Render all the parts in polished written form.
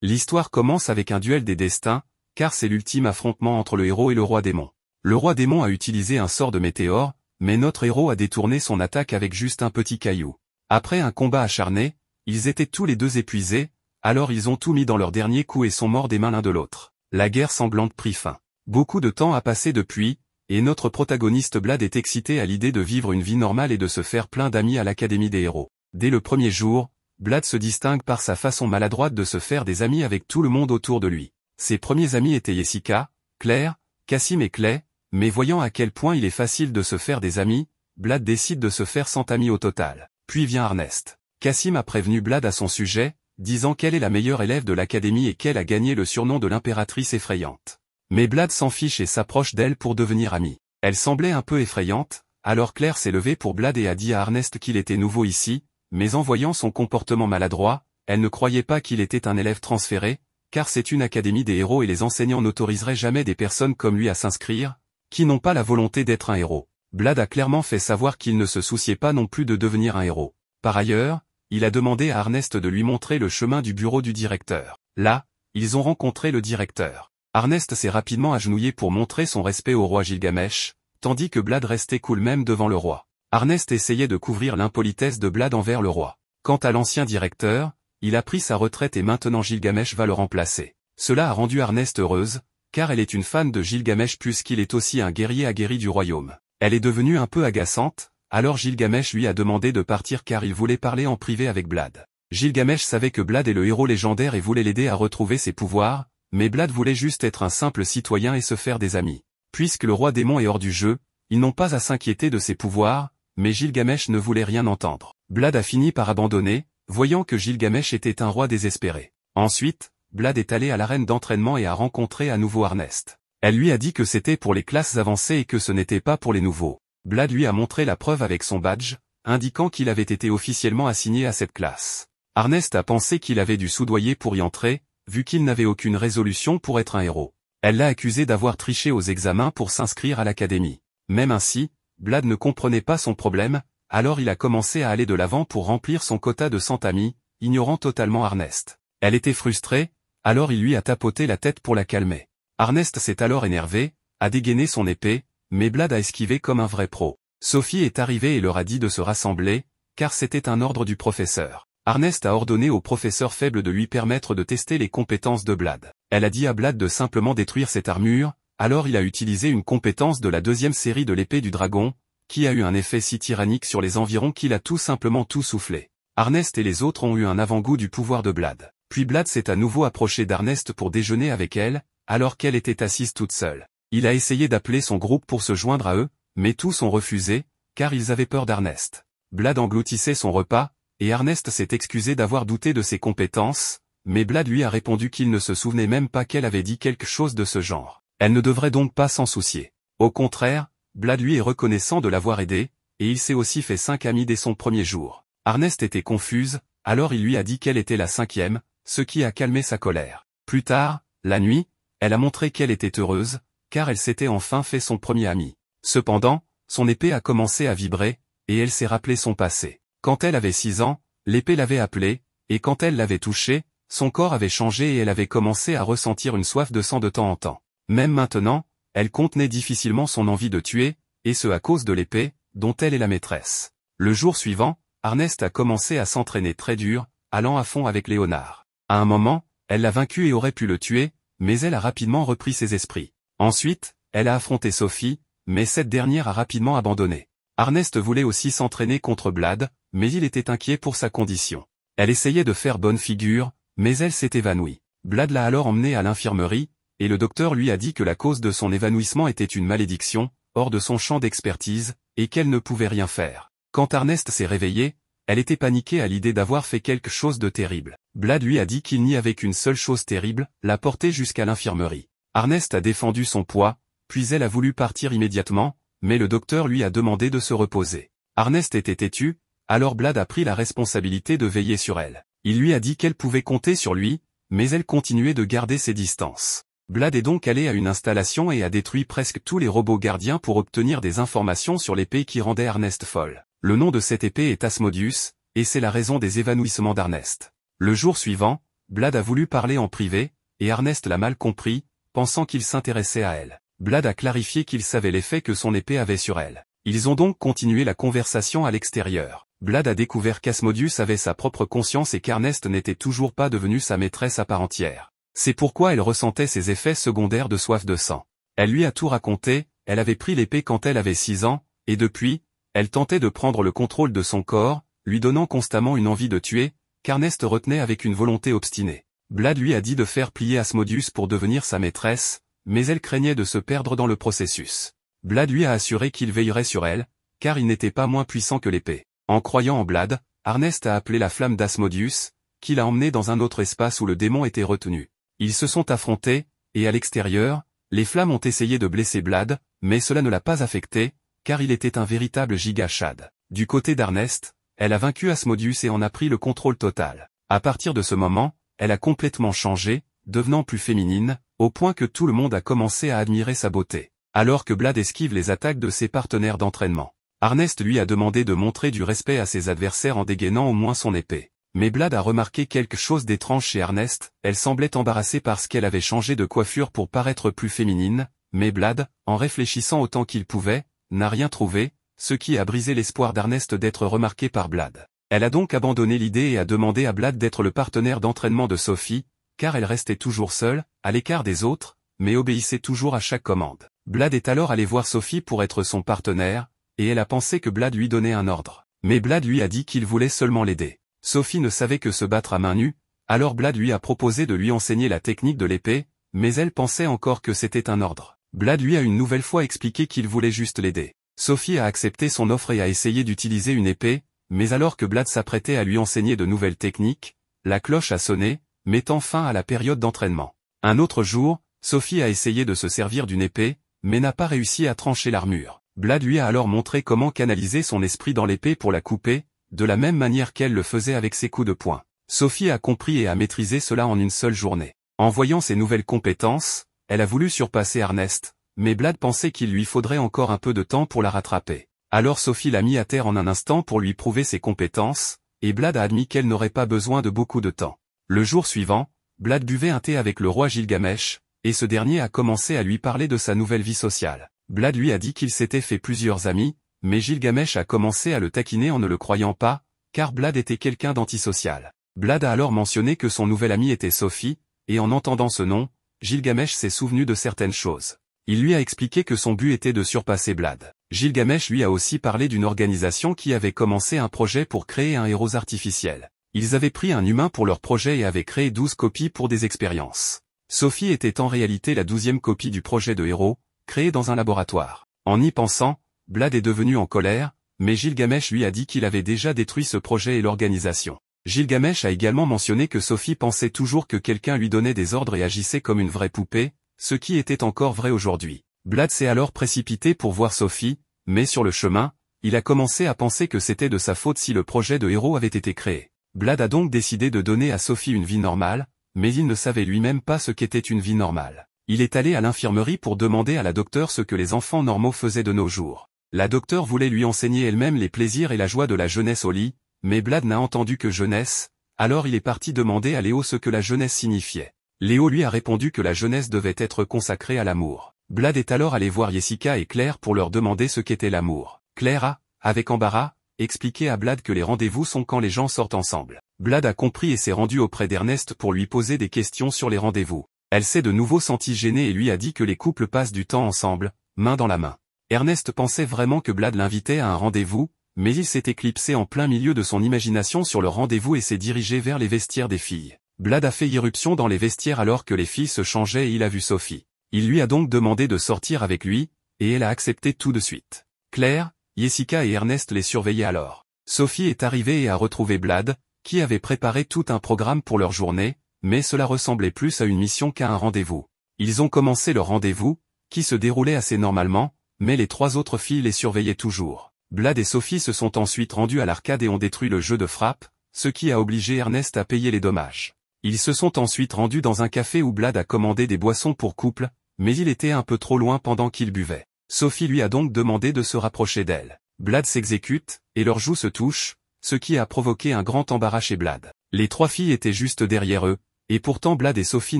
L'histoire commence avec un duel des destins, car c'est l'ultime affrontement entre le héros et le roi démon. Le roi démon a utilisé un sort de météore, mais notre héros a détourné son attaque avec juste un petit caillou. Après un combat acharné, ils étaient tous les deux épuisés, alors ils ont tout mis dans leur dernier coup et sont morts des mains l'un de l'autre. La guerre sanglante prit fin. Beaucoup de temps a passé depuis, et notre protagoniste Blad est excité à l'idée de vivre une vie normale et de se faire plein d'amis à l'Académie des héros. Dès le premier jour, Blad se distingue par sa façon maladroite de se faire des amis avec tout le monde autour de lui. Ses premiers amis étaient Jessica, Claire, Cassim et Clay, mais voyant à quel point il est facile de se faire des amis, Blad décide de se faire 100 amis au total. Puis vient Ernest. Cassim a prévenu Blad à son sujet, disant qu'elle est la meilleure élève de l'académie et qu'elle a gagné le surnom de l'impératrice effrayante. Mais Blad s'en fiche et s'approche d'elle pour devenir amie. Elle semblait un peu effrayante, alors Claire s'est levée pour Blad et a dit à Ernest qu'il était nouveau ici, mais en voyant son comportement maladroit, elle ne croyait pas qu'il était un élève transféré, car c'est une académie des héros et les enseignants n'autoriseraient jamais des personnes comme lui à s'inscrire, qui n'ont pas la volonté d'être un héros. Blad a clairement fait savoir qu'il ne se souciait pas non plus de devenir un héros. Par ailleurs, il a demandé à Ernest de lui montrer le chemin du bureau du directeur. Là, ils ont rencontré le directeur. Ernest s'est rapidement agenouillé pour montrer son respect au roi Gilgamesh, tandis que Blad restait cool même devant le roi. Ernest essayait de couvrir l'impolitesse de Blad envers le roi. Quant à l'ancien directeur, il a pris sa retraite et maintenant Gilgamesh va le remplacer. Cela a rendu Ernest heureuse, car elle est une fan de Gilgamesh puisqu'il est aussi un guerrier aguerri du royaume. Elle est devenue un peu agaçante, alors Gilgamesh lui a demandé de partir car il voulait parler en privé avec Blad. Gilgamesh savait que Blad est le héros légendaire et voulait l'aider à retrouver ses pouvoirs, mais Blad voulait juste être un simple citoyen et se faire des amis. Puisque le roi démon est hors du jeu, ils n'ont pas à s'inquiéter de ses pouvoirs, mais Gilgamesh ne voulait rien entendre. Blad a fini par abandonner, voyant que Gilgamesh était un roi désespéré. Ensuite, Blad est allé à l'arène d'entraînement et a rencontré à nouveau Ernest. Elle lui a dit que c'était pour les classes avancées et que ce n'était pas pour les nouveaux. Blad lui a montré la preuve avec son badge, indiquant qu'il avait été officiellement assigné à cette classe. Ernest a pensé qu'il avait dû soudoyer pour y entrer, vu qu'il n'avait aucune résolution pour être un héros. Elle l'a accusé d'avoir triché aux examens pour s'inscrire à l'académie. Même ainsi, Blad ne comprenait pas son problème, alors il a commencé à aller de l'avant pour remplir son quota de 100 amis, ignorant totalement Ernest. Elle était frustrée, alors il lui a tapoté la tête pour la calmer. Ernest s'est alors énervé, a dégainé son épée, mais Blad a esquivé comme un vrai pro. Sophie est arrivée et leur a dit de se rassembler, car c'était un ordre du professeur. Ernest a ordonné au professeur faible de lui permettre de tester les compétences de Blad. Elle a dit à Blad de simplement détruire cette armure, alors il a utilisé une compétence de la deuxième série de l'épée du dragon, qui a eu un effet si tyrannique sur les environs qu'il a tout simplement tout soufflé. Ernest et les autres ont eu un avant-goût du pouvoir de Blad. Puis Blad s'est à nouveau approché d'Ernest pour déjeuner avec elle, alors qu'elle était assise toute seule. Il a essayé d'appeler son groupe pour se joindre à eux, mais tous ont refusé, car ils avaient peur d'Ernest. Blad engloutissait son repas, et Ernest s'est excusé d'avoir douté de ses compétences, mais Blad lui a répondu qu'il ne se souvenait même pas qu'elle avait dit quelque chose de ce genre. Elle ne devrait donc pas s'en soucier. Au contraire, Blad lui est reconnaissant de l'avoir aidé, et il s'est aussi fait 5 amis dès son premier jour. Ernest était confuse, alors il lui a dit qu'elle était la 5e, ce qui a calmé sa colère. Plus tard, la nuit, elle a montré qu'elle était heureuse, car elle s'était enfin fait son premier ami. Cependant, son épée a commencé à vibrer, et elle s'est rappelé son passé. Quand elle avait 6 ans, l'épée l'avait appelée, et quand elle l'avait touchée, son corps avait changé et elle avait commencé à ressentir une soif de sang de temps en temps. Même maintenant, elle contenait difficilement son envie de tuer, et ce à cause de l'épée, dont elle est la maîtresse. Le jour suivant, Ernest a commencé à s'entraîner très dur, allant à fond avec Léonard. À un moment, elle l'a vaincu et aurait pu le tuer, mais elle a rapidement repris ses esprits. Ensuite, elle a affronté Sophie, mais cette dernière a rapidement abandonné. Ernest voulait aussi s'entraîner contre Blad, mais il était inquiet pour sa condition. Elle essayait de faire bonne figure, mais elle s'est évanouie. Blad l'a alors emmenée à l'infirmerie, et le docteur lui a dit que la cause de son évanouissement était une malédiction, hors de son champ d'expertise, et qu'elle ne pouvait rien faire. Quand Ernest s'est réveillé, elle était paniquée à l'idée d'avoir fait quelque chose de terrible. Blad lui a dit qu'il n'y avait qu'une seule chose terrible, la porter jusqu'à l'infirmerie. Ernest a défendu son poids, puis elle a voulu partir immédiatement, mais le docteur lui a demandé de se reposer. Ernest était têtu, alors Blad a pris la responsabilité de veiller sur elle. Il lui a dit qu'elle pouvait compter sur lui, mais elle continuait de garder ses distances. Blad est donc allé à une installation et a détruit presque tous les robots gardiens pour obtenir des informations sur l'épée qui rendait Ernest folle. Le nom de cette épée est Asmodeus, et c'est la raison des évanouissements d'Ernest. Le jour suivant, Blad a voulu parler en privé, et Ernest l'a mal compris, pensant qu'il s'intéressait à elle. Blad a clarifié qu'il savait l'effet que son épée avait sur elle. Ils ont donc continué la conversation à l'extérieur. Blad a découvert qu'Asmodeus avait sa propre conscience et qu'Ernest n'était toujours pas devenu sa maîtresse à part entière. C'est pourquoi elle ressentait ses effets secondaires de soif de sang. Elle lui a tout raconté, elle avait pris l'épée quand elle avait 6 ans, et depuis, elle tentait de prendre le contrôle de son corps, lui donnant constamment une envie de tuer, qu'Ernest retenait avec une volonté obstinée. Blad lui a dit de faire plier Asmodeus pour devenir sa maîtresse, mais elle craignait de se perdre dans le processus. Blad lui a assuré qu'il veillerait sur elle, car il n'était pas moins puissant que l'épée. En croyant en Blad, Ernest a appelé la flamme d'Asmodeus, qui l'a emmené dans un autre espace où le démon était retenu. Ils se sont affrontés, et à l'extérieur, les flammes ont essayé de blesser Blad, mais cela ne l'a pas affecté, car il était un véritable giga-chad. Du côté d'Ernest, elle a vaincu Asmodeus et en a pris le contrôle total. À partir de ce moment, elle a complètement changé, devenant plus féminine, au point que tout le monde a commencé à admirer sa beauté. Alors que Blad esquive les attaques de ses partenaires d'entraînement. Ernest lui a demandé de montrer du respect à ses adversaires en dégainant au moins son épée. Mais Blad a remarqué quelque chose d'étrange chez Ernest, elle semblait embarrassée parce qu'elle avait changé de coiffure pour paraître plus féminine, mais Blad, en réfléchissant autant qu'il pouvait, n'a rien trouvé, ce qui a brisé l'espoir d'Ernest d'être remarqué par Blad. Elle a donc abandonné l'idée et a demandé à Blad d'être le partenaire d'entraînement de Sophie, car elle restait toujours seule, à l'écart des autres, mais obéissait toujours à chaque commande. Blad est alors allé voir Sophie pour être son partenaire, et elle a pensé que Blad lui donnait un ordre. Mais Blad lui a dit qu'il voulait seulement l'aider. Sophie ne savait que se battre à main nue, alors Blad lui a proposé de lui enseigner la technique de l'épée, mais elle pensait encore que c'était un ordre. Blad lui a une nouvelle fois expliqué qu'il voulait juste l'aider. Sophie a accepté son offre et a essayé d'utiliser une épée, mais alors que Blad s'apprêtait à lui enseigner de nouvelles techniques, la cloche a sonné, mettant fin à la période d'entraînement. Un autre jour, Sophie a essayé de se servir d'une épée, mais n'a pas réussi à trancher l'armure. Blad lui a alors montré comment canaliser son esprit dans l'épée pour la couper, de la même manière qu'elle le faisait avec ses coups de poing. Sophie a compris et a maîtrisé cela en une seule journée. En voyant ses nouvelles compétences, elle a voulu surpasser Ernest, mais Blad pensait qu'il lui faudrait encore un peu de temps pour la rattraper. Alors Sophie l'a mis à terre en un instant pour lui prouver ses compétences, et Blad a admis qu'elle n'aurait pas besoin de beaucoup de temps. Le jour suivant, Blad buvait un thé avec le roi Gilgamesh, et ce dernier a commencé à lui parler de sa nouvelle vie sociale. Blad lui a dit qu'il s'était fait plusieurs amis, mais Gilgamesh a commencé à le taquiner en ne le croyant pas, car Blad était quelqu'un d'antisocial. Blad a alors mentionné que son nouvelle amie était Sophie, et en entendant ce nom, Gilgamesh s'est souvenu de certaines choses. Il lui a expliqué que son but était de surpasser Blad. Gilgamesh lui a aussi parlé d'une organisation qui avait commencé un projet pour créer un héros artificiel. Ils avaient pris un humain pour leur projet et avaient créé 12 copies pour des expériences. Sophie était en réalité la 12e copie du projet de héros, créé dans un laboratoire. En y pensant, Blad est devenu en colère, mais Gilgamesh lui a dit qu'il avait déjà détruit ce projet et l'organisation. Gilgamesh a également mentionné que Sophie pensait toujours que quelqu'un lui donnait des ordres et agissait comme une vraie poupée, ce qui était encore vrai aujourd'hui. Blad s'est alors précipité pour voir Sophie, mais sur le chemin, il a commencé à penser que c'était de sa faute si le projet de héros avait été créé. Blad a donc décidé de donner à Sophie une vie normale, mais il ne savait lui-même pas ce qu'était une vie normale. Il est allé à l'infirmerie pour demander à la docteure ce que les enfants normaux faisaient de nos jours. La docteure voulait lui enseigner elle-même les plaisirs et la joie de la jeunesse au lit, mais Blad n'a entendu que jeunesse, alors il est parti demander à Léo ce que la jeunesse signifiait. Léo lui a répondu que la jeunesse devait être consacrée à l'amour. Blad est alors allé voir Jessica et Claire pour leur demander ce qu'était l'amour. Claire a, avec embarras, expliqué à Blad que les rendez-vous sont quand les gens sortent ensemble. Blad a compris et s'est rendu auprès d'Ernest pour lui poser des questions sur les rendez-vous. Elle s'est de nouveau sentie gênée et lui a dit que les couples passent du temps ensemble, main dans la main. Ernest pensait vraiment que Blad l'invitait à un rendez-vous, mais il s'est éclipsé en plein milieu de son imagination sur le rendez-vous et s'est dirigé vers les vestiaires des filles. Blad a fait irruption dans les vestiaires alors que les filles se changeaient et il a vu Sophie. Il lui a donc demandé de sortir avec lui, et elle a accepté tout de suite. Claire, Jessica et Ernest les surveillaient alors. Sophie est arrivée et a retrouvé Blad, qui avait préparé tout un programme pour leur journée, mais cela ressemblait plus à une mission qu'à un rendez-vous. Ils ont commencé leur rendez-vous, qui se déroulait assez normalement, mais les 3 autres filles les surveillaient toujours. Blad et Sophie se sont ensuite rendus à l'arcade et ont détruit le jeu de frappe, ce qui a obligé Ernest à payer les dommages. Ils se sont ensuite rendus dans un café où Blad a commandé des boissons pour couple, mais il était un peu trop loin pendant qu'il buvait. Sophie lui a donc demandé de se rapprocher d'elle. Blad s'exécute, et leurs joues se touchent, ce qui a provoqué un grand embarras chez Blad. Les 3 filles étaient juste derrière eux, et pourtant Blad et Sophie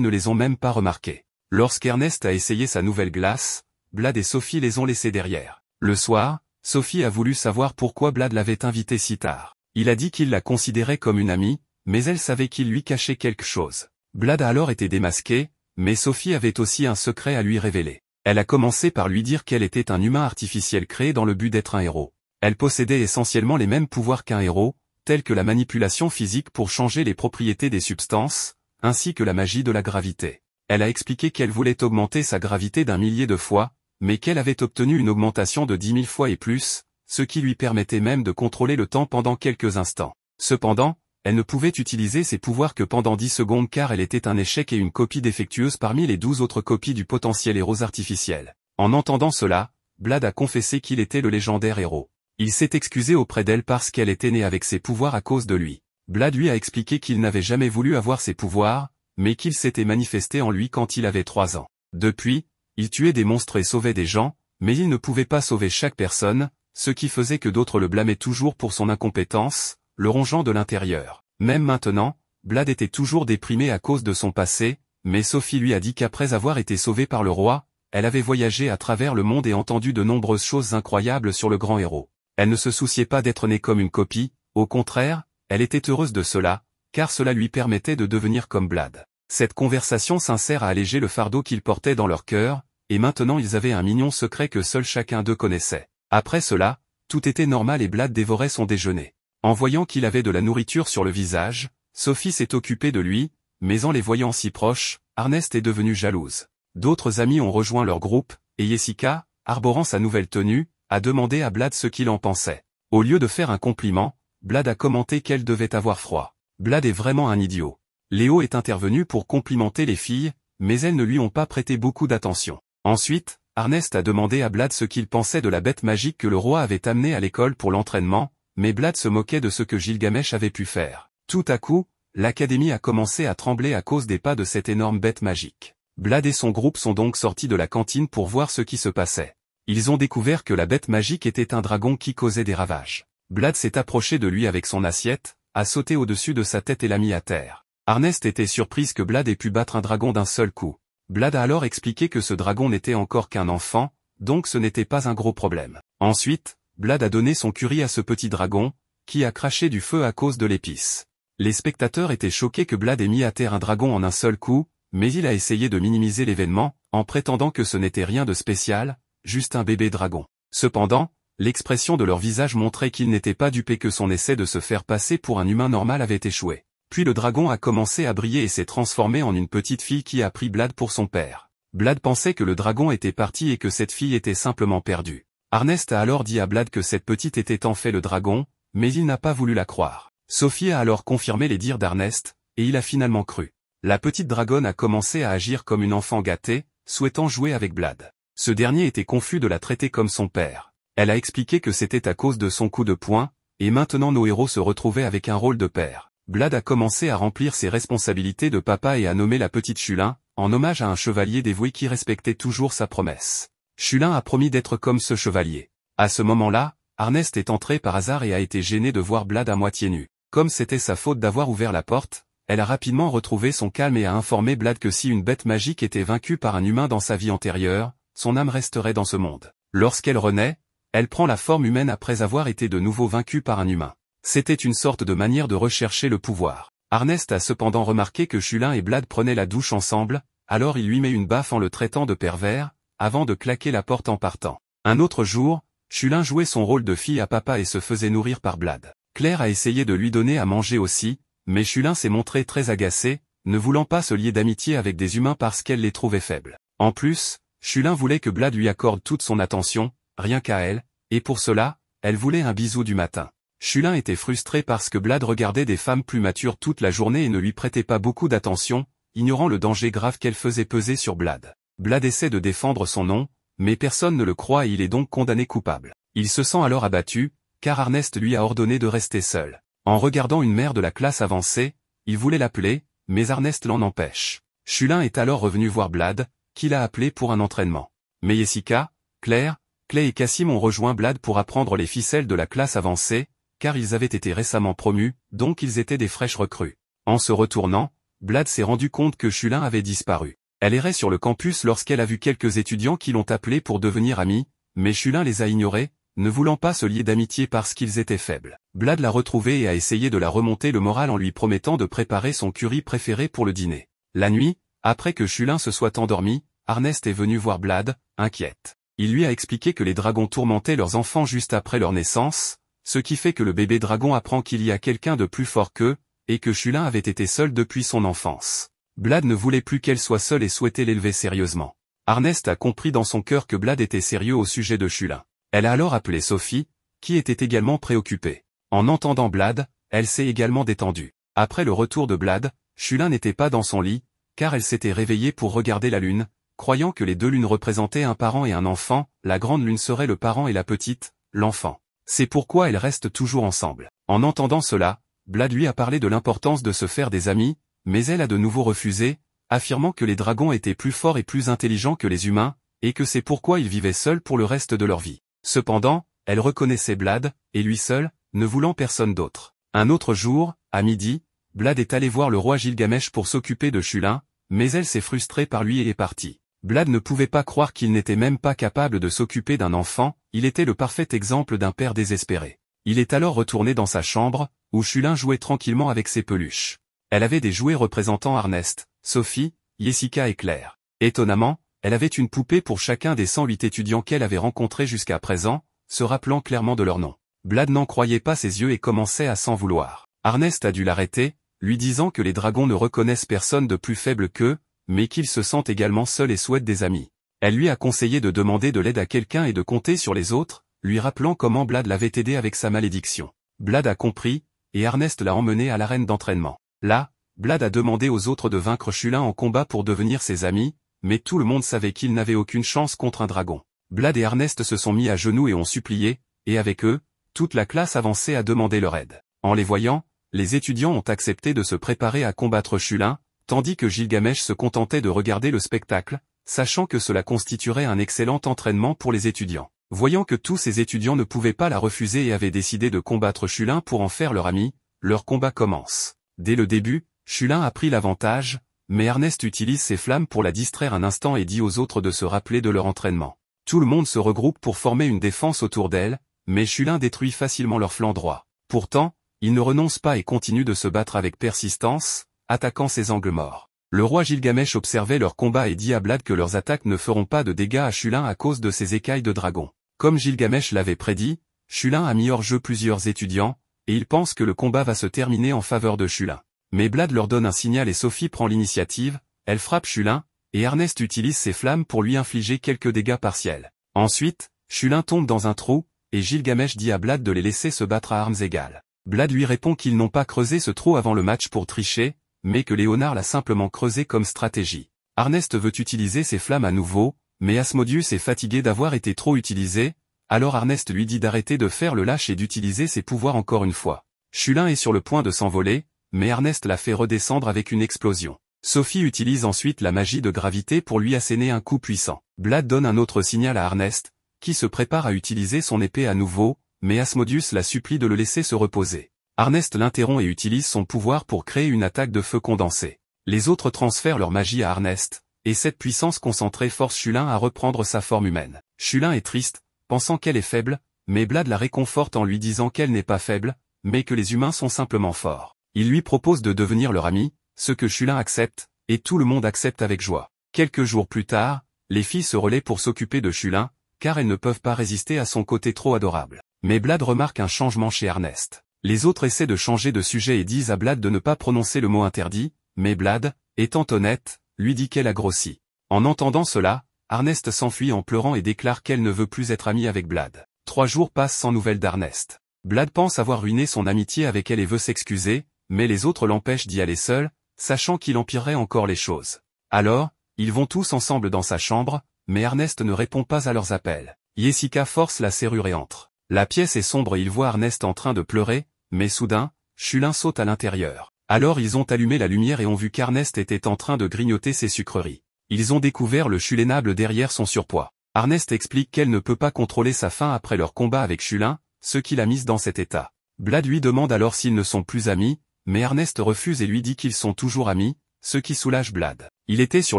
ne les ont même pas remarqués. Lorsqu'Ernest a essayé sa nouvelle glace, Blad et Sophie les ont laissés derrière. Le soir, Sophie a voulu savoir pourquoi Blad l'avait invité si tard. Il a dit qu'il la considérait comme une amie, mais elle savait qu'il lui cachait quelque chose. Blad a alors été démasqué, mais Sophie avait aussi un secret à lui révéler. Elle a commencé par lui dire qu'elle était un humain artificiel créé dans le but d'être un héros. Elle possédait essentiellement les mêmes pouvoirs qu'un héros, tels que la manipulation physique pour changer les propriétés des substances, ainsi que la magie de la gravité. Elle a expliqué qu'elle voulait augmenter sa gravité d'1 millier de fois, mais qu'elle avait obtenu une augmentation de 10 000 fois et plus, ce qui lui permettait même de contrôler le temps pendant quelques instants. Cependant, elle ne pouvait utiliser ses pouvoirs que pendant 10 secondes car elle était un échec et une copie défectueuse parmi les 12 autres copies du potentiel héros artificiel. En entendant cela, Blad a confessé qu'il était le légendaire héros. Il s'est excusé auprès d'elle parce qu'elle était née avec ses pouvoirs à cause de lui. Blad lui a expliqué qu'il n'avait jamais voulu avoir ses pouvoirs, mais qu'il s'était manifesté en lui quand il avait 3 ans. Depuis, il tuait des monstres et sauvait des gens, mais il ne pouvait pas sauver chaque personne, ce qui faisait que d'autres le blâmaient toujours pour son incompétence, le rongeant de l'intérieur. Même maintenant, Blad était toujours déprimé à cause de son passé, mais Sophie lui a dit qu'après avoir été sauvée par le roi, elle avait voyagé à travers le monde et entendu de nombreuses choses incroyables sur le grand héros. Elle ne se souciait pas d'être née comme une copie, au contraire, elle était heureuse de cela, car cela lui permettait de devenir comme Blad. Cette conversation sincère a allégé le fardeau qu'ils portaient dans leur cœur, et maintenant ils avaient un mignon secret que seul chacun d'eux connaissait. Après cela, tout était normal et Blad dévorait son déjeuner. En voyant qu'il avait de la nourriture sur le visage, Sophie s'est occupée de lui, mais en les voyant si proches, Ernest est devenue jalouse. D'autres amis ont rejoint leur groupe, et Jessica, arborant sa nouvelle tenue, a demandé à Blad ce qu'il en pensait. Au lieu de faire un compliment, Blad a commenté qu'elle devait avoir froid. Blad est vraiment un idiot. Léo est intervenu pour complimenter les filles, mais elles ne lui ont pas prêté beaucoup d'attention. Ensuite, Ernest a demandé à Blad ce qu'il pensait de la bête magique que le roi avait amenée à l'école pour l'entraînement, mais Blad se moquait de ce que Gilgamesh avait pu faire. Tout à coup, l'académie a commencé à trembler à cause des pas de cette énorme bête magique. Blad et son groupe sont donc sortis de la cantine pour voir ce qui se passait. Ils ont découvert que la bête magique était un dragon qui causait des ravages. Blad s'est approché de lui avec son assiette, a sauté au-dessus de sa tête et l'a mis à terre. Ernest était surprise que Blad ait pu battre un dragon d'un seul coup. Blad a alors expliqué que ce dragon n'était encore qu'un enfant, donc ce n'était pas un gros problème. Ensuite, Blad a donné son curry à ce petit dragon, qui a craché du feu à cause de l'épice. Les spectateurs étaient choqués que Blad ait mis à terre un dragon en un seul coup, mais il a essayé de minimiser l'événement, en prétendant que ce n'était rien de spécial, juste un bébé dragon. Cependant, l'expression de leur visage montrait qu'il n'était pas dupé que son essai de se faire passer pour un humain normal avait échoué. Puis le dragon a commencé à briller et s'est transformé en une petite fille qui a pris Blad pour son père. Blad pensait que le dragon était parti et que cette fille était simplement perdue. Ernest a alors dit à Blad que cette petite était en fait le dragon, mais il n'a pas voulu la croire. Sophie a alors confirmé les dires d'Ernest, et il a finalement cru. La petite dragonne a commencé à agir comme une enfant gâtée, souhaitant jouer avec Blad. Ce dernier était confus de la traiter comme son père. Elle a expliqué que c'était à cause de son coup de poing, et maintenant nos héros se retrouvaient avec un rôle de père. Blad a commencé à remplir ses responsabilités de papa et a nommé la petite Chulin, en hommage à un chevalier dévoué qui respectait toujours sa promesse. Chulin a promis d'être comme ce chevalier. À ce moment-là, Ernest est entré par hasard et a été gêné de voir Blad à moitié nu. Comme c'était sa faute d'avoir ouvert la porte, elle a rapidement retrouvé son calme et a informé Blad que si une bête magique était vaincue par un humain dans sa vie antérieure, son âme resterait dans ce monde. Lorsqu'elle renaît, elle prend la forme humaine après avoir été de nouveau vaincue par un humain. C'était une sorte de manière de rechercher le pouvoir. Ernest a cependant remarqué que Chulin et Blad prenaient la douche ensemble, alors il lui met une baffe en le traitant de pervers, avant de claquer la porte en partant. Un autre jour, Chulin jouait son rôle de fille à papa et se faisait nourrir par Blad. Claire a essayé de lui donner à manger aussi, mais Chulin s'est montré très agacé, ne voulant pas se lier d'amitié avec des humains parce qu'elle les trouvait faibles. En plus, Chulin voulait que Blad lui accorde toute son attention, rien qu'à elle, et pour cela, elle voulait un bisou du matin. Chulin était frustré parce que Blad regardait des femmes plus matures toute la journée et ne lui prêtait pas beaucoup d'attention, ignorant le danger grave qu'elle faisait peser sur Blad. Blad essaie de défendre son nom, mais personne ne le croit et il est donc condamné coupable. Il se sent alors abattu, car Ernest lui a ordonné de rester seul. En regardant une mère de la classe avancée, il voulait l'appeler, mais Ernest l'en empêche. Chulin est alors revenu voir Blad, qu'il a appelé pour un entraînement. Mais Jessica, Claire, Clay et Cassim ont rejoint Blad pour apprendre les ficelles de la classe avancée, car ils avaient été récemment promus, donc ils étaient des fraîches recrues. En se retournant, Blad s'est rendu compte que Chulin avait disparu. Elle errait sur le campus lorsqu'elle a vu quelques étudiants qui l'ont appelée pour devenir amis, mais Chulin les a ignorés, ne voulant pas se lier d'amitié parce qu'ils étaient faibles. Blad l'a retrouvée et a essayé de la remonter le moral en lui promettant de préparer son curry préféré pour le dîner. La nuit, après que Chulin se soit endormi, Ernest est venu voir Blad, inquiète. Il lui a expliqué que les dragons tourmentaient leurs enfants juste après leur naissance, ce qui fait que le bébé dragon apprend qu'il y a quelqu'un de plus fort qu'eux, et que Chulin avait été seul depuis son enfance. Blad ne voulait plus qu'elle soit seule et souhaitait l'élever sérieusement. Ernest a compris dans son cœur que Blad était sérieux au sujet de Chulin. Elle a alors appelé Sophie, qui était également préoccupée. En entendant Blad, elle s'est également détendue. Après le retour de Blad, Chulin n'était pas dans son lit, car elle s'était réveillée pour regarder la lune, croyant que les deux lunes représentaient un parent et un enfant, la grande lune serait le parent et la petite, l'enfant. C'est pourquoi elles restent toujours ensemble. En entendant cela, Blad lui a parlé de l'importance de se faire des amis, mais elle a de nouveau refusé, affirmant que les dragons étaient plus forts et plus intelligents que les humains, et que c'est pourquoi ils vivaient seuls pour le reste de leur vie. Cependant, elle reconnaissait Blad, et lui seul, ne voulant personne d'autre. Un autre jour, à midi, Blad est allé voir le roi Gilgamesh pour s'occuper de Chulin, mais elle s'est frustrée par lui et est partie. Blad ne pouvait pas croire qu'il n'était même pas capable de s'occuper d'un enfant, il était le parfait exemple d'un père désespéré. Il est alors retourné dans sa chambre, où Chulin jouait tranquillement avec ses peluches. Elle avait des jouets représentant Ernest, Sophie, Jessica et Claire. Étonnamment, elle avait une poupée pour chacun des 108 étudiants qu'elle avait rencontrés jusqu'à présent, se rappelant clairement de leur nom. Blad n'en croyait pas ses yeux et commençait à s'en vouloir. Ernest a dû l'arrêter, lui disant que les dragons ne reconnaissent personne de plus faible qu'eux, mais qu'ils se sentent également seuls et souhaitent des amis. Elle lui a conseillé de demander de l'aide à quelqu'un et de compter sur les autres, lui rappelant comment Blad l'avait aidé avec sa malédiction. Blad a compris, et Ernest l'a emmené à l'arène d'entraînement. Là, Blad a demandé aux autres de vaincre Chulin en combat pour devenir ses amis, mais tout le monde savait qu'il n'avait aucune chance contre un dragon. Blad et Ernest se sont mis à genoux et ont supplié, et avec eux, toute la classe avançait à demander leur aide. En les voyant, les étudiants ont accepté de se préparer à combattre Chulin, tandis que Gilgamesh se contentait de regarder le spectacle, sachant que cela constituerait un excellent entraînement pour les étudiants. Voyant que tous ces étudiants ne pouvaient pas la refuser et avaient décidé de combattre Chulin pour en faire leur ami, leur combat commence. Dès le début, Chulin a pris l'avantage, mais Ernest utilise ses flammes pour la distraire un instant et dit aux autres de se rappeler de leur entraînement. Tout le monde se regroupe pour former une défense autour d'elle, mais Chulin détruit facilement leur flanc droit. Pourtant, il ne renonce pas et continue de se battre avec persistance, attaquant ses angles morts. Le roi Gilgamesh observait leur combat et dit à Blad que leurs attaques ne feront pas de dégâts à Chulin à cause de ses écailles de dragon. Comme Gilgamesh l'avait prédit, Chulin a mis hors jeu plusieurs étudiants, et il pense que le combat va se terminer en faveur de Chulin. Mais Blad leur donne un signal et Sophie prend l'initiative, elle frappe Chulin, et Ernest utilise ses flammes pour lui infliger quelques dégâts partiels. Ensuite, Chulin tombe dans un trou, et Gilgamesh dit à Blad de les laisser se battre à armes égales. Blad lui répond qu'ils n'ont pas creusé ce trou avant le match pour tricher, mais que Léonard l'a simplement creusé comme stratégie. Ernest veut utiliser ses flammes à nouveau, mais Asmodeus est fatigué d'avoir été trop utilisé, alors Ernest lui dit d'arrêter de faire le lâche et d'utiliser ses pouvoirs encore une fois. Chulin est sur le point de s'envoler, mais Ernest l'a fait redescendre avec une explosion. Sophie utilise ensuite la magie de gravité pour lui asséner un coup puissant. Blad donne un autre signal à Ernest, qui se prépare à utiliser son épée à nouveau, mais Asmodeus la supplie de le laisser se reposer. Ernest l'interrompt et utilise son pouvoir pour créer une attaque de feu condensé. Les autres transfèrent leur magie à Ernest, et cette puissance concentrée force Chulin à reprendre sa forme humaine. Chulin est triste, pensant qu'elle est faible, mais Blad la réconforte en lui disant qu'elle n'est pas faible, mais que les humains sont simplement forts. Il lui propose de devenir leur ami, ce que Chulin accepte, et tout le monde accepte avec joie. Quelques jours plus tard, les filles se relaient pour s'occuper de Chulin, car elles ne peuvent pas résister à son côté trop adorable. Mais Blad remarque un changement chez Ernest. Les autres essaient de changer de sujet et disent à Blad de ne pas prononcer le mot interdit, mais Blad, étant honnête, lui dit qu'elle a grossi. En entendant cela, Ernest s'enfuit en pleurant et déclare qu'elle ne veut plus être amie avec Blad. 3 jours passent sans nouvelles d'Ernest. Blad pense avoir ruiné son amitié avec elle et veut s'excuser, mais les autres l'empêchent d'y aller seul, sachant qu'il empirerait encore les choses. Alors, ils vont tous ensemble dans sa chambre, mais Ernest ne répond pas à leurs appels. Jessica force la serrure et entre. La pièce est sombre et il voit Ernest en train de pleurer, mais soudain, Chulin saute à l'intérieur. Alors ils ont allumé la lumière et ont vu qu'Ernest était en train de grignoter ses sucreries. Ils ont découvert le chulénable derrière son surpoids. Ernest explique qu'elle ne peut pas contrôler sa faim après leur combat avec Chulin, ce qui l'a mise dans cet état. Blad lui demande alors s'ils ne sont plus amis, mais Ernest refuse et lui dit qu'ils sont toujours amis, ce qui soulage Blad. Il était sur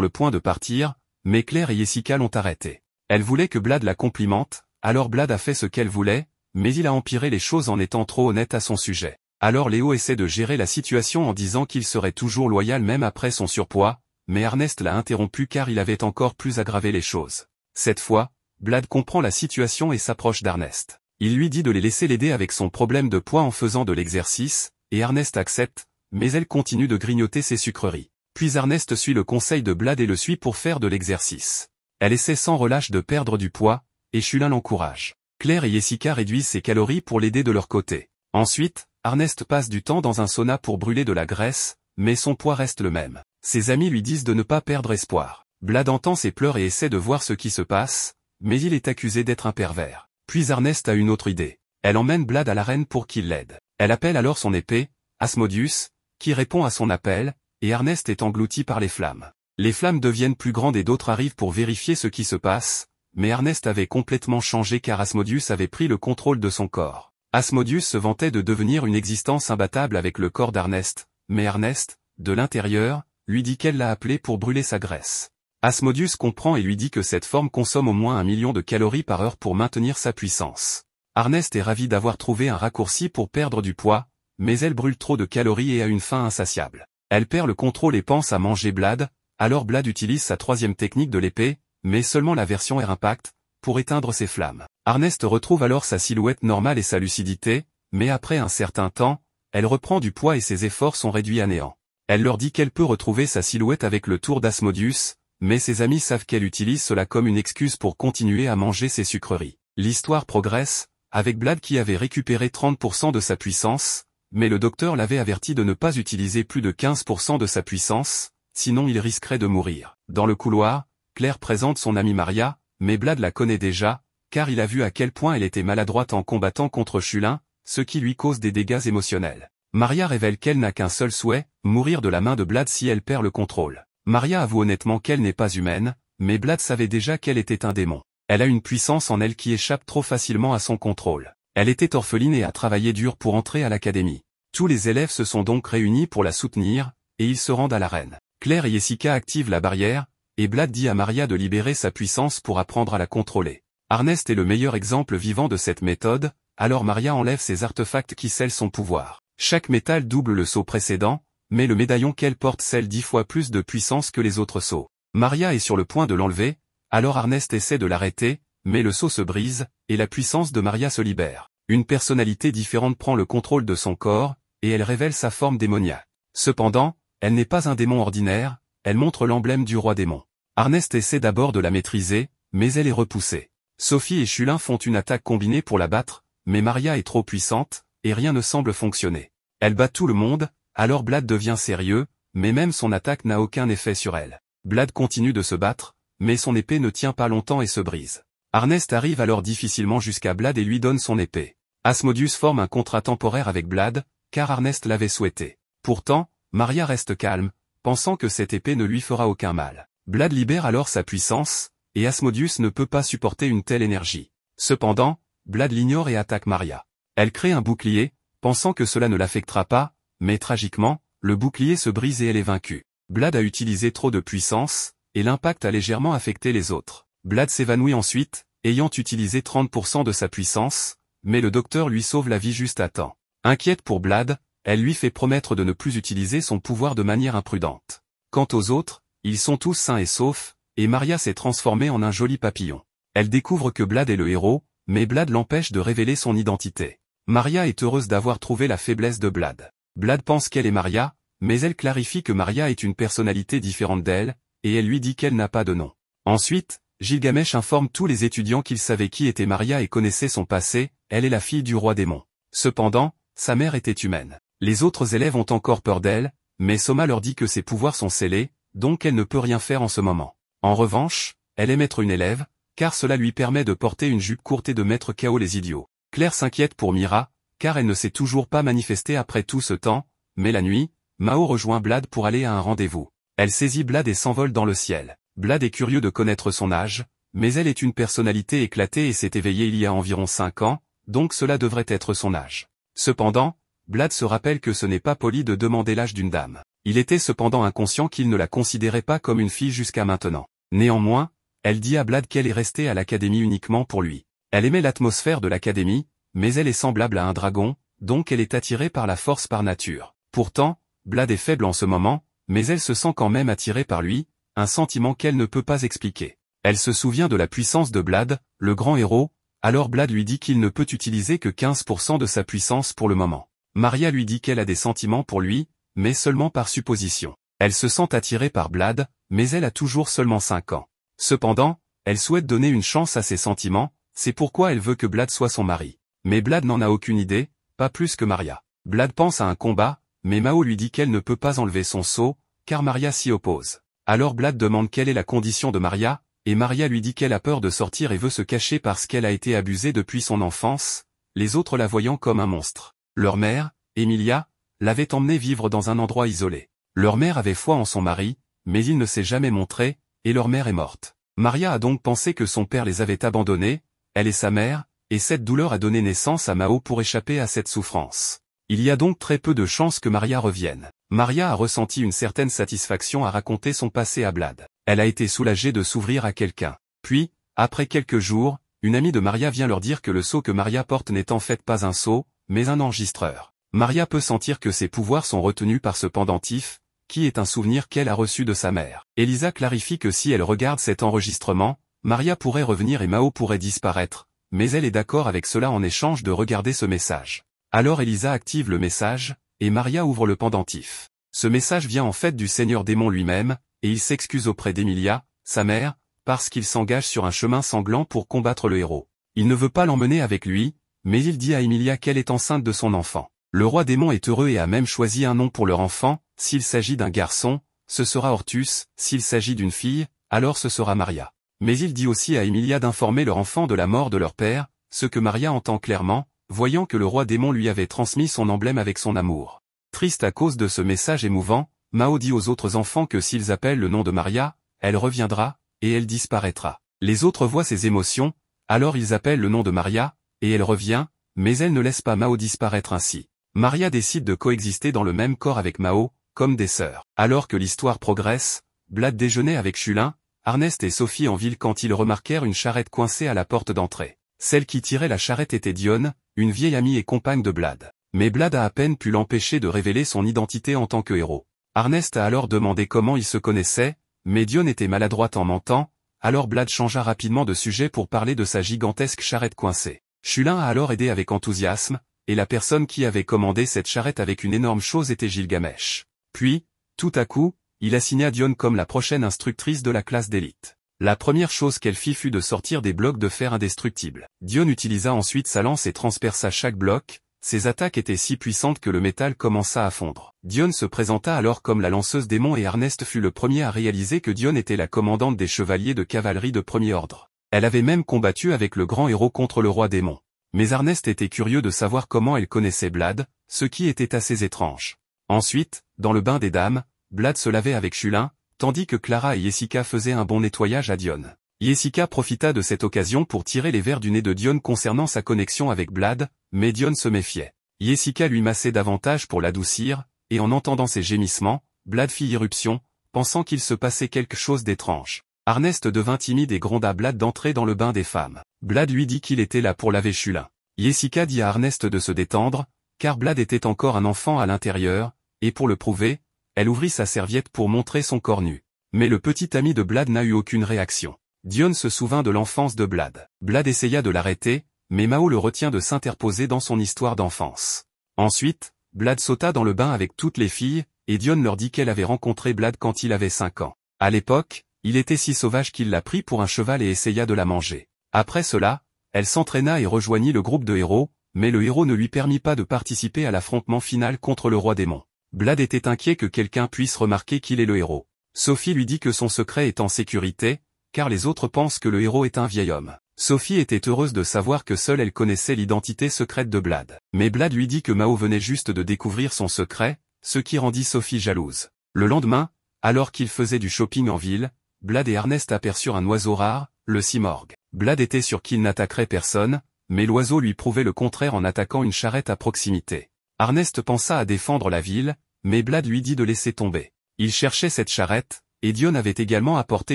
le point de partir, mais Claire et Jessica l'ont arrêté. Elle voulait que Blad la complimente, alors Blad a fait ce qu'elle voulait, mais il a empiré les choses en étant trop honnête à son sujet. Alors Léo essaie de gérer la situation en disant qu'il serait toujours loyal même après son surpoids, mais Ernest l'a interrompu car il avait encore plus aggravé les choses. Cette fois, Blad comprend la situation et s'approche d'Ernest. Il lui dit de les laisser l'aider avec son problème de poids en faisant de l'exercice, et Ernest accepte, mais elle continue de grignoter ses sucreries. Puis Ernest suit le conseil de Blad et le suit pour faire de l'exercice. Elle essaie sans relâche de perdre du poids, et Chulin l'encourage. Claire et Jessica réduisent ses calories pour l'aider de leur côté. Ensuite, Ernest passe du temps dans un sauna pour brûler de la graisse, mais son poids reste le même. Ses amis lui disent de ne pas perdre espoir. Blad entend ses pleurs et essaie de voir ce qui se passe, mais il est accusé d'être un pervers. Puis Ernest a une autre idée. Elle emmène Blad à l'arène pour qu'il l'aide. Elle appelle alors son épée, Asmodeus, qui répond à son appel, et Ernest est englouti par les flammes. Les flammes deviennent plus grandes et d'autres arrivent pour vérifier ce qui se passe, mais Ernest avait complètement changé car Asmodeus avait pris le contrôle de son corps. Asmodeus se vantait de devenir une existence imbattable avec le corps d'Ernest, mais Ernest, de l'intérieur, lui dit qu'elle l'a appelé pour brûler sa graisse. Asmodeus comprend et lui dit que cette forme consomme au moins 1 million de calories par heure pour maintenir sa puissance. Ernest est ravi d'avoir trouvé un raccourci pour perdre du poids, mais elle brûle trop de calories et a une faim insatiable. Elle perd le contrôle et pense à manger Blad, alors Blad utilise sa troisième technique de l'épée, mais seulement la version Air Impact, pour éteindre ses flammes. Ernest retrouve alors sa silhouette normale et sa lucidité, mais après un certain temps, elle reprend du poids et ses efforts sont réduits à néant. Elle leur dit qu'elle peut retrouver sa silhouette avec le tour d'Asmodeus, mais ses amis savent qu'elle utilise cela comme une excuse pour continuer à manger ses sucreries. L'histoire progresse, avec Blad qui avait récupéré 30% de sa puissance, mais le docteur l'avait averti de ne pas utiliser plus de 15% de sa puissance, sinon il risquerait de mourir. Dans le couloir, Claire présente son amie Maria, mais Blad la connaît déjà, car il a vu à quel point elle était maladroite en combattant contre Chulin, ce qui lui cause des dégâts émotionnels. Maria révèle qu'elle n'a qu'un seul souhait, mourir de la main de Blad si elle perd le contrôle. Maria avoue honnêtement qu'elle n'est pas humaine, mais Blad savait déjà qu'elle était un démon. Elle a une puissance en elle qui échappe trop facilement à son contrôle. Elle était orpheline et a travaillé dur pour entrer à l'académie. Tous les élèves se sont donc réunis pour la soutenir, et ils se rendent à l'arène. Claire et Jessica activent la barrière, et Blad dit à Maria de libérer sa puissance pour apprendre à la contrôler. Ernest est le meilleur exemple vivant de cette méthode, alors Maria enlève ses artefacts qui scellent son pouvoir. Chaque métal double le sceau précédent, mais le médaillon qu'elle porte scelle 10 fois plus de puissance que les autres sceaux. Maria est sur le point de l'enlever, alors Ernest essaie de l'arrêter, mais le sceau se brise, et la puissance de Maria se libère. Une personnalité différente prend le contrôle de son corps, et elle révèle sa forme démoniaque. Cependant, elle n'est pas un démon ordinaire, elle montre l'emblème du roi démon. Ernest essaie d'abord de la maîtriser, mais elle est repoussée. Sophie et Chulin font une attaque combinée pour la battre, mais Maria est trop puissante, et rien ne semble fonctionner. Elle bat tout le monde, alors Blad devient sérieux, mais même son attaque n'a aucun effet sur elle. Blad continue de se battre, mais son épée ne tient pas longtemps et se brise. Ernest arrive alors difficilement jusqu'à Blad et lui donne son épée. Asmodeus forme un contrat temporaire avec Blad, car Ernest l'avait souhaité. Pourtant, Maria reste calme, pensant que cette épée ne lui fera aucun mal. Blad libère alors sa puissance, et Asmodeus ne peut pas supporter une telle énergie. Cependant, Blad l'ignore et attaque Maria. Elle crée un bouclier, pensant que cela ne l'affectera pas, mais tragiquement, le bouclier se brise et elle est vaincue. Blad a utilisé trop de puissance, et l'impact a légèrement affecté les autres. Blad s'évanouit ensuite, ayant utilisé 30% de sa puissance, mais le docteur lui sauve la vie juste à temps. Inquiète pour Blad, elle lui fait promettre de ne plus utiliser son pouvoir de manière imprudente. Quant aux autres, ils sont tous sains et saufs, et Maria s'est transformée en un joli papillon. Elle découvre que Blad est le héros, mais Blad l'empêche de révéler son identité. Maria est heureuse d'avoir trouvé la faiblesse de Blad. Blad pense qu'elle est Maria, mais elle clarifie que Maria est une personnalité différente d'elle, et elle lui dit qu'elle n'a pas de nom. Ensuite, Gilgamesh informe tous les étudiants qu'ils savaient qui était Maria et connaissaient son passé, elle est la fille du roi démon. Cependant, sa mère était humaine. Les autres élèves ont encore peur d'elle, mais Soma leur dit que ses pouvoirs sont scellés, donc elle ne peut rien faire en ce moment. En revanche, elle aime être une élève, car cela lui permet de porter une jupe courte et de mettre KO les idiots. Claire s'inquiète pour Mira, car elle ne s'est toujours pas manifestée après tout ce temps, mais la nuit, Mao rejoint Blad pour aller à un rendez-vous. Elle saisit Blad et s'envole dans le ciel. Blad est curieux de connaître son âge, mais elle est une personnalité éclatée et s'est éveillée il y a environ 5 ans, donc cela devrait être son âge. Cependant, Blad se rappelle que ce n'est pas poli de demander l'âge d'une dame. Il était cependant inconscient qu'il ne la considérait pas comme une fille jusqu'à maintenant. Néanmoins, elle dit à Blad qu'elle est restée à l'académie uniquement pour lui. Elle aimait l'atmosphère de l'académie, mais elle est semblable à un dragon, donc elle est attirée par la force par nature. Pourtant, Blad est faible en ce moment, mais elle se sent quand même attirée par lui, un sentiment qu'elle ne peut pas expliquer. Elle se souvient de la puissance de Blad, le grand héros, alors Blad lui dit qu'il ne peut utiliser que 15% de sa puissance pour le moment. Maria lui dit qu'elle a des sentiments pour lui, mais seulement par supposition. Elle se sent attirée par Blad, mais elle a toujours seulement 5 ans. Cependant, elle souhaite donner une chance à ses sentiments, c'est pourquoi elle veut que Blad soit son mari. Mais Blad n'en a aucune idée, pas plus que Maria. Blad pense à un combat, mais Mao lui dit qu'elle ne peut pas enlever son sceau, car Maria s'y oppose. Alors Blad demande quelle est la condition de Maria, et Maria lui dit qu'elle a peur de sortir et veut se cacher parce qu'elle a été abusée depuis son enfance, les autres la voyant comme un monstre. Leur mère, Emilia, l'avait emmenée vivre dans un endroit isolé. Leur mère avait foi en son mari, mais il ne s'est jamais montré, et leur mère est morte. Maria a donc pensé que son père les avait abandonnés, elle est sa mère, et cette douleur a donné naissance à Mao pour échapper à cette souffrance. Il y a donc très peu de chances que Maria revienne. Maria a ressenti une certaine satisfaction à raconter son passé à Blad. Elle a été soulagée de s'ouvrir à quelqu'un. Puis, après quelques jours, une amie de Maria vient leur dire que le sceau que Maria porte n'est en fait pas un sceau, mais un enregistreur. Maria peut sentir que ses pouvoirs sont retenus par ce pendentif, qui est un souvenir qu'elle a reçu de sa mère. Elisa clarifie que si elle regarde cet enregistrement, Maria pourrait revenir et Mao pourrait disparaître, mais elle est d'accord avec cela en échange de regarder ce message. Alors Elisa active le message, et Maria ouvre le pendentif. Ce message vient en fait du Seigneur Démon lui-même, et il s'excuse auprès d'Emilia, sa mère, parce qu'il s'engage sur un chemin sanglant pour combattre le héros. Il ne veut pas l'emmener avec lui, mais il dit à Emilia qu'elle est enceinte de son enfant. Le roi démon est heureux et a même choisi un nom pour leur enfant, s'il s'agit d'un garçon, ce sera Ortus, s'il s'agit d'une fille, alors ce sera Maria. Mais il dit aussi à Emilia d'informer leur enfant de la mort de leur père, ce que Maria entend clairement, voyant que le roi démon lui avait transmis son emblème avec son amour. Triste à cause de ce message émouvant, Mao dit aux autres enfants que s'ils appellent le nom de Maria, elle reviendra, et elle disparaîtra. Les autres voient ces émotions, alors ils appellent le nom de Maria, et elle revient, mais elle ne laisse pas Mao disparaître ainsi. Maria décide de coexister dans le même corps avec Mao, comme des sœurs. Alors que l'histoire progresse, Blad déjeunait avec Chulin, Arnest et Sophie en ville quand ils remarquèrent une charrette coincée à la porte d'entrée. Celle qui tirait la charrette était Dionne, une vieille amie et compagne de Blad. Mais Blad a à peine pu l'empêcher de révéler son identité en tant que héros. Arnest a alors demandé comment ils se connaissaient, mais Dionne était maladroite en mentant, alors Blad changea rapidement de sujet pour parler de sa gigantesque charrette coincée. Chulin a alors aidé avec enthousiasme, et la personne qui avait commandé cette charrette avec une énorme chose était Gilgamesh. Puis, tout à coup, il assigna Dionne comme la prochaine instructrice de la classe d'élite. La première chose qu'elle fit fut de sortir des blocs de fer indestructibles. Dionne utilisa ensuite sa lance et transperça chaque bloc, ses attaques étaient si puissantes que le métal commença à fondre. Dionne se présenta alors comme la lanceuse démon et Arnest fut le premier à réaliser que Dionne était la commandante des chevaliers de cavalerie de premier ordre. Elle avait même combattu avec le grand héros contre le roi démon. Mais Arnest était curieux de savoir comment elle connaissait Blad, ce qui était assez étrange. Ensuite, dans le bain des dames, Blad se lavait avec Chulin, tandis que Clara et Jessica faisaient un bon nettoyage à Dionne. Jessica profita de cette occasion pour tirer les vers du nez de Dionne concernant sa connexion avec Blad, mais Dionne se méfiait. Jessica lui massait davantage pour l'adoucir, et en entendant ses gémissements, Blad fit irruption, pensant qu'il se passait quelque chose d'étrange. Arnest devint timide et gronda Blad d'entrer dans le bain des femmes. Blad lui dit qu'il était là pour laver Chulin. Jessica dit à Arnest de se détendre, car Blad était encore un enfant à l'intérieur, et pour le prouver, elle ouvrit sa serviette pour montrer son corps nu. Mais le petit ami de Blad n'a eu aucune réaction. Dionne se souvint de l'enfance de Blad. Blad essaya de l'arrêter, mais Mao le retient de s'interposer dans son histoire d'enfance. Ensuite, Blad sauta dans le bain avec toutes les filles, et Dionne leur dit qu'elle avait rencontré Blad quand il avait 5 ans. À l'époque, il était si sauvage qu'il la prit pour un cheval et essaya de la manger. Après cela, elle s'entraîna et rejoignit le groupe de héros, mais le héros ne lui permit pas de participer à l'affrontement final contre le roi démon. Blad était inquiet que quelqu'un puisse remarquer qu'il est le héros. Sophie lui dit que son secret est en sécurité, car les autres pensent que le héros est un vieil homme. Sophie était heureuse de savoir que seule elle connaissait l'identité secrète de Blad. Mais Blad lui dit que Mao venait juste de découvrir son secret, ce qui rendit Sophie jalouse. Le lendemain, alors qu'il faisait du shopping en ville, Blad et Arnest aperçurent un oiseau rare, le simorgue. Blad était sûr qu'il n'attaquerait personne, mais l'oiseau lui prouvait le contraire en attaquant une charrette à proximité. Arnest pensa à défendre la ville, mais Blad lui dit de laisser tomber. Il cherchait cette charrette, et Dion avait également apporté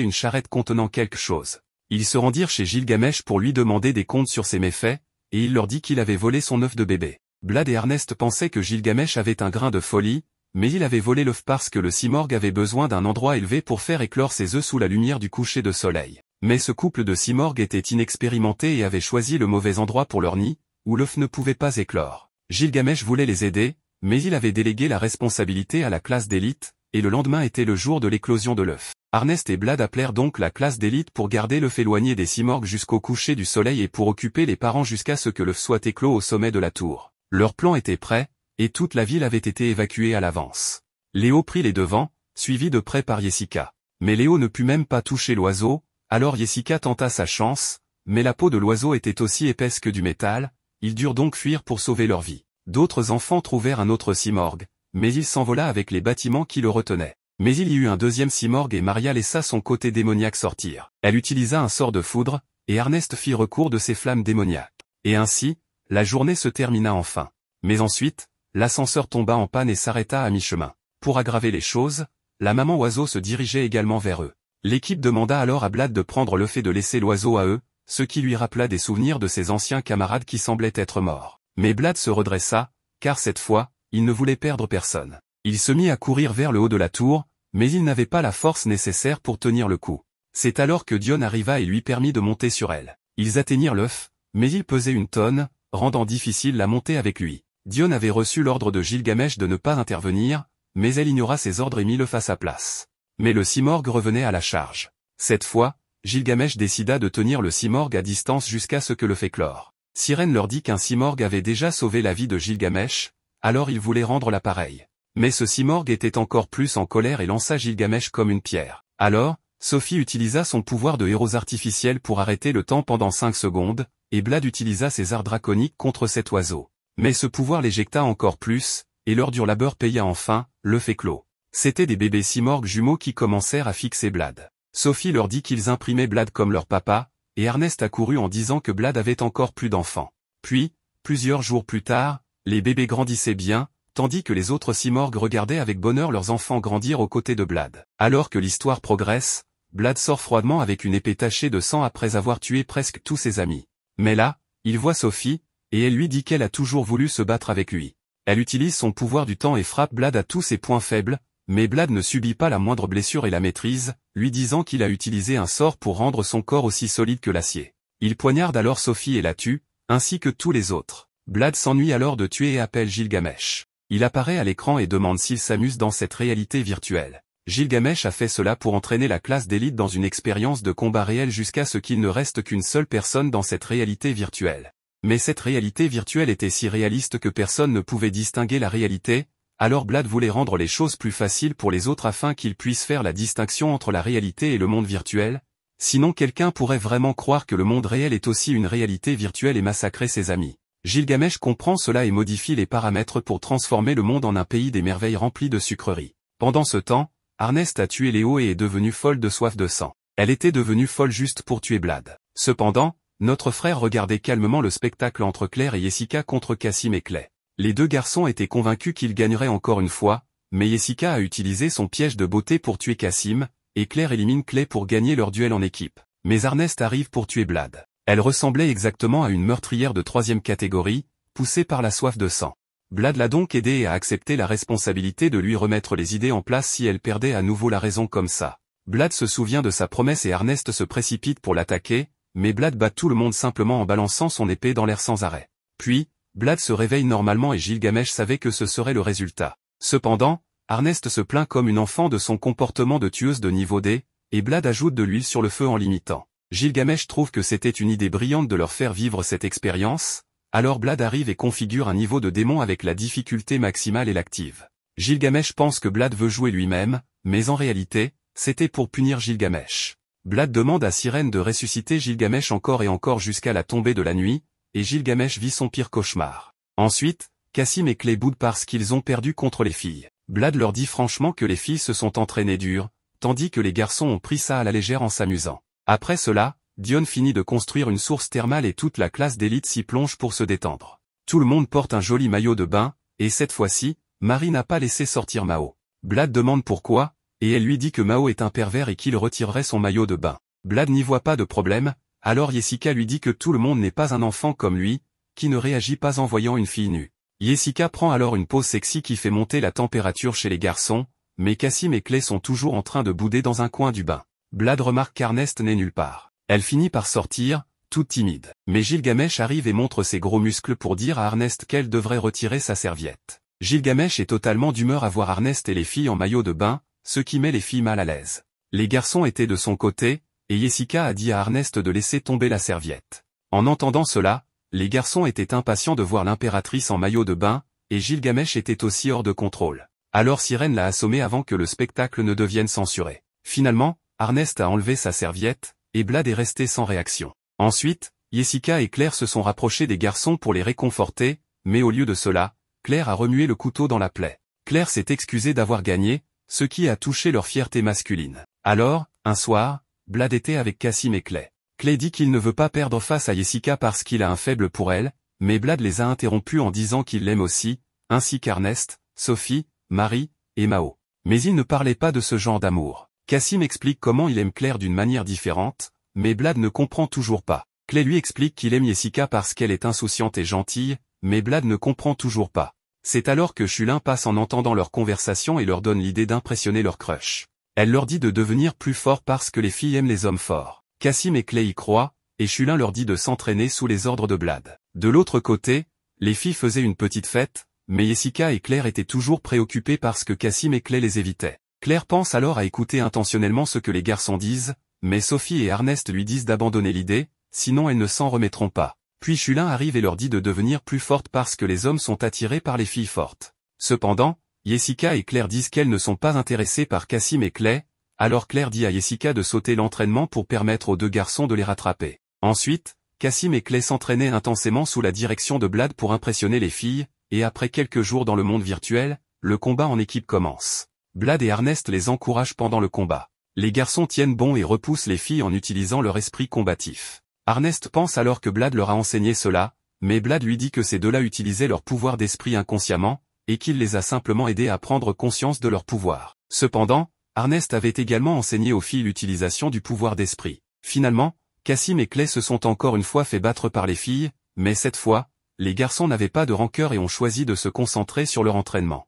une charrette contenant quelque chose. Ils se rendirent chez Gilgamesh pour lui demander des comptes sur ses méfaits, et il leur dit qu'il avait volé son œuf de bébé. Blad et Ernest pensaient que Gilgamesh avait un grain de folie, mais il avait volé l'œuf parce que le Simorgh avait besoin d'un endroit élevé pour faire éclore ses œufs sous la lumière du coucher de soleil. Mais ce couple de Simorgh était inexpérimenté et avait choisi le mauvais endroit pour leur nid, où l'œuf ne pouvait pas éclore. Gilgamesh voulait les aider, mais il avait délégué la responsabilité à la classe d'élite, et le lendemain était le jour de l'éclosion de l'œuf. Ernest et Blad appelèrent donc la classe d'élite pour garder l'œuf éloigné des Simorgh jusqu'au coucher du soleil et pour occuper les parents jusqu'à ce que l'œuf soit éclos au sommet de la tour. Leur plan était prêt, et toute la ville avait été évacuée à l'avance. Léo prit les devants, suivi de près par Jessica. Mais Léo ne put même pas toucher l'oiseau, alors Jessica tenta sa chance, mais la peau de l'oiseau était aussi épaisse que du métal, ils durent donc fuir pour sauver leur vie. D'autres enfants trouvèrent un autre Simorgh, mais il s'envola avec les bâtiments qui le retenaient. Mais il y eut un deuxième Simorgh et Maria laissa son côté démoniaque sortir. Elle utilisa un sort de foudre, et Ernest fit recours de ses flammes démoniaques. Et ainsi, la journée se termina enfin. Mais ensuite, l'ascenseur tomba en panne et s'arrêta à mi-chemin. Pour aggraver les choses, la maman oiseau se dirigeait également vers eux. L'équipe demanda alors à Blad de prendre le fait de laisser l'oiseau à eux, ce qui lui rappela des souvenirs de ses anciens camarades qui semblaient être morts. Mais Blad se redressa, car cette fois, il ne voulait perdre personne. Il se mit à courir vers le haut de la tour, mais il n'avait pas la force nécessaire pour tenir le coup. C'est alors que Dion arriva et lui permit de monter sur elle. Ils atteignirent l'œuf, mais il pesait 1 tonne, rendant difficile la montée avec lui. Dion avait reçu l'ordre de Gilgamesh de ne pas intervenir, mais elle ignora ses ordres et mit l'œuf à sa place. Mais le Simorgh revenait à la charge. Cette fois, Gilgamesh décida de tenir le Simorgh à distance jusqu'à ce que l'œuf éclore. Sirène leur dit qu'un Simorgh avait déjà sauvé la vie de Gilgamesh, alors il voulait rendre l'appareil. Mais ce Simorgh était encore plus en colère et lança Gilgamesh comme une pierre. Alors, Sophie utilisa son pouvoir de héros artificiel pour arrêter le temps pendant 5 secondes, et Blad utilisa ses arts draconiques contre cet oiseau. Mais ce pouvoir l'éjecta encore plus, et leur dur labeur paya enfin, l'œuf éclos. C'étaient des bébés Simorgh jumeaux qui commencèrent à fixer Blad. Sophie leur dit qu'ils imprimaient Blad comme leur papa, et Ernest accourut en disant que Blad avait encore plus d'enfants. Puis, plusieurs jours plus tard, les bébés grandissaient bien, tandis que les autres Simorgh regardaient avec bonheur leurs enfants grandir aux côtés de Blad. Alors que l'histoire progresse, Blad sort froidement avec une épée tachée de sang après avoir tué presque tous ses amis. Mais là, il voit Sophie, et elle lui dit qu'elle a toujours voulu se battre avec lui. Elle utilise son pouvoir du temps et frappe Blad à tous ses points faibles, mais Blad ne subit pas la moindre blessure et la maîtrise, lui disant qu'il a utilisé un sort pour rendre son corps aussi solide que l'acier. Il poignarde alors Sophie et la tue, ainsi que tous les autres. Blad s'ennuie alors de tuer et appelle Gilgamesh. Il apparaît à l'écran et demande s'il s'amuse dans cette réalité virtuelle. Gilgamesh a fait cela pour entraîner la classe d'élite dans une expérience de combat réel jusqu'à ce qu'il ne reste qu'une seule personne dans cette réalité virtuelle. Mais cette réalité virtuelle était si réaliste que personne ne pouvait distinguer la réalité, alors Blad voulait rendre les choses plus faciles pour les autres afin qu'ils puissent faire la distinction entre la réalité et le monde virtuel, sinon quelqu'un pourrait vraiment croire que le monde réel est aussi une réalité virtuelle et massacrer ses amis. Gilgamesh comprend cela et modifie les paramètres pour transformer le monde en un pays des merveilles rempli de sucreries. Pendant ce temps, Ernest a tué Léo et est devenue folle de soif de sang. Elle était devenue folle juste pour tuer Blad. Cependant, notre frère regardait calmement le spectacle entre Claire et Jessica contre Cassim et Clay. Les deux garçons étaient convaincus qu'ils gagneraient encore une fois, mais Jessica a utilisé son piège de beauté pour tuer Cassim, et Claire élimine Clay pour gagner leur duel en équipe. Mais Ernest arrive pour tuer Blad. Elle ressemblait exactement à une meurtrière de 3e catégorie, poussée par la soif de sang. Blad l'a donc aidé et a accepté la responsabilité de lui remettre les idées en place si elle perdait à nouveau la raison comme ça. Blad se souvient de sa promesse et Ernest se précipite pour l'attaquer, mais Blad bat tout le monde simplement en balançant son épée dans l'air sans arrêt. Puis, Blad se réveille normalement et Gilgamesh savait que ce serait le résultat. Cependant, Ernest se plaint comme une enfant de son comportement de tueuse de niveau D, et Blad ajoute de l'huile sur le feu en l'imitant. Gilgamesh trouve que c'était une idée brillante de leur faire vivre cette expérience, alors Blad arrive et configure un niveau de démon avec la difficulté maximale et l'active. Gilgamesh pense que Blad veut jouer lui-même, mais en réalité, c'était pour punir Gilgamesh. Blad demande à Sirène de ressusciter Gilgamesh encore et encore jusqu'à la tombée de la nuit, et Gilgamesh vit son pire cauchemar. Ensuite, Cassim et Clay boudent parce qu'ils ont perdu contre les filles. Blad leur dit franchement que les filles se sont entraînées dur, tandis que les garçons ont pris ça à la légère en s'amusant. Après cela, Dion finit de construire une source thermale et toute la classe d'élite s'y plonge pour se détendre. Tout le monde porte un joli maillot de bain, et cette fois-ci, Marie n'a pas laissé sortir Mao. Blad demande pourquoi, et elle lui dit que Mao est un pervers et qu'il retirerait son maillot de bain. Blad n'y voit pas de problème, alors Jessica lui dit que tout le monde n'est pas un enfant comme lui, qui ne réagit pas en voyant une fille nue. Jessica prend alors une pause sexy qui fait monter la température chez les garçons, mais Cassim et Clay sont toujours en train de bouder dans un coin du bain. Blad remarque qu'Ernest n'est nulle part. Elle finit par sortir, toute timide. Mais Gilgamesh arrive et montre ses gros muscles pour dire à Ernest qu'elle devrait retirer sa serviette. Gilgamesh est totalement d'humeur à voir Ernest et les filles en maillot de bain, ce qui met les filles mal à l'aise. Les garçons étaient de son côté, et Jessica a dit à Ernest de laisser tomber la serviette. En entendant cela, les garçons étaient impatients de voir l'impératrice en maillot de bain, et Gilgamesh était aussi hors de contrôle. Alors Sirène l'a assommé avant que le spectacle ne devienne censuré. Finalement, Ernest a enlevé sa serviette, et Blad est resté sans réaction. Ensuite, Jessica et Claire se sont rapprochés des garçons pour les réconforter, mais au lieu de cela, Claire a remué le couteau dans la plaie. Claire s'est excusée d'avoir gagné, ce qui a touché leur fierté masculine. Alors, un soir, Blad était avec Cassim et Clay. Clay dit qu'il ne veut pas perdre face à Jessica parce qu'il a un faible pour elle, mais Blad les a interrompus en disant qu'il l'aime aussi, ainsi qu'Ernest, Sophie, Marie, et Mao. Mais il ne parlait pas de ce genre d'amour. Cassim explique comment il aime Claire d'une manière différente, mais Blad ne comprend toujours pas. Clay lui explique qu'il aime Jessica parce qu'elle est insouciante et gentille, mais Blad ne comprend toujours pas. C'est alors que Chulin passe en entendant leur conversation et leur donne l'idée d'impressionner leur crush. Elle leur dit de devenir plus forts parce que les filles aiment les hommes forts. Cassim et Clay y croient, et Chulin leur dit de s'entraîner sous les ordres de Blad. De l'autre côté, les filles faisaient une petite fête, mais Jessica et Claire étaient toujours préoccupées parce que Cassim et Clay les évitaient. Claire pense alors à écouter intentionnellement ce que les garçons disent, mais Sophie et Ernest lui disent d'abandonner l'idée, sinon elles ne s'en remettront pas. Puis Chulin arrive et leur dit de devenir plus fortes parce que les hommes sont attirés par les filles fortes. Cependant, Jessica et Claire disent qu'elles ne sont pas intéressées par Cassim et Clay, alors Claire dit à Jessica de sauter l'entraînement pour permettre aux deux garçons de les rattraper. Ensuite, Cassim et Clay s'entraînaient intensément sous la direction de Blad pour impressionner les filles, et après quelques jours dans le monde virtuel, le combat en équipe commence. Blad et Ernest les encouragent pendant le combat. Les garçons tiennent bon et repoussent les filles en utilisant leur esprit combatif. Ernest pense alors que Blad leur a enseigné cela, mais Blad lui dit que ces deux-là utilisaient leur pouvoir d'esprit inconsciemment, et qu'il les a simplement aidés à prendre conscience de leur pouvoir. Cependant, Ernest avait également enseigné aux filles l'utilisation du pouvoir d'esprit. Finalement, Cassim et Clay se sont encore une fois fait battre par les filles, mais cette fois, les garçons n'avaient pas de rancœur et ont choisi de se concentrer sur leur entraînement.